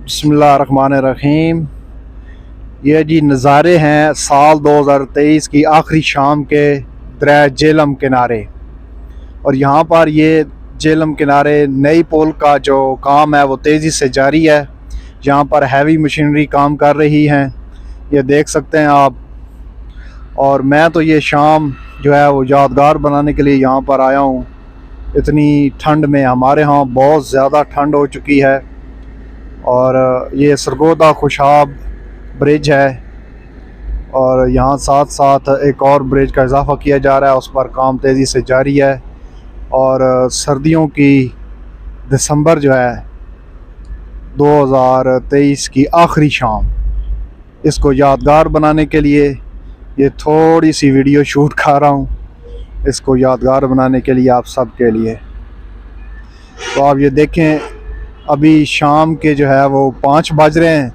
बिस्मिल्लाहिर्रहमानिर्रहीम। ये जी नज़ारे हैं साल 2023 की आखिरी शाम के दरिया झेलम किनारे। और यहाँ पर ये झेलम किनारे नई पुल का जो काम है वो तेज़ी से जारी है। यहाँ पर हैवी मशीनरी काम कर रही हैं, ये देख सकते हैं आप। और मैं तो ये शाम जो है वो यादगार बनाने के लिए यहाँ पर आया हूँ। इतनी ठंड में, हमारे यहाँ बहुत ज़्यादा ठंड हो चुकी है। और ये सरगोदा खुशाब ब्रिज है और यहाँ साथ साथ एक और ब्रिज का इजाफ़ा किया जा रहा है, उस पर काम तेज़ी से जारी है। और सर्दियों की दिसंबर जो है 2023 की आखिरी शाम, इसको यादगार बनाने के लिए ये थोड़ी सी वीडियो शूट कर रहा हूँ, इसको यादगार बनाने के लिए आप सब के लिए। तो आप ये देखें, अभी शाम के जो है वो 5 बज रहे हैं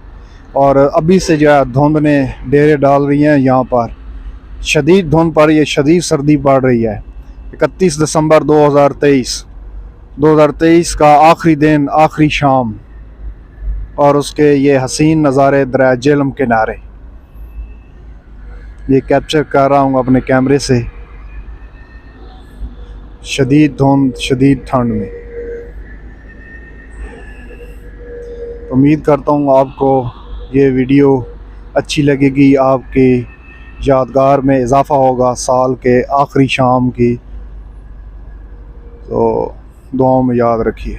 और अभी से जो है धुंध ने डेरे डाल रही हैं। यहाँ पर शदीद धुंध पड़ रही है, शदीद सर्दी पड़ रही है। 31 दिसंबर 2023 का आखिरी दिन, आखिरी शाम, और उसके ये हसीन नज़ारे दरिया झेलम किनारे ये कैप्चर कर रहा हूँ अपने कैमरे से। शदीद धुंध, शदीद ठंड में। उम्मीद करता हूँ आपको ये वीडियो अच्छी लगेगी, आपके यादगार में इजाफ़ा होगा साल के आखिरी शाम की। तो दुआओं में याद रखिए।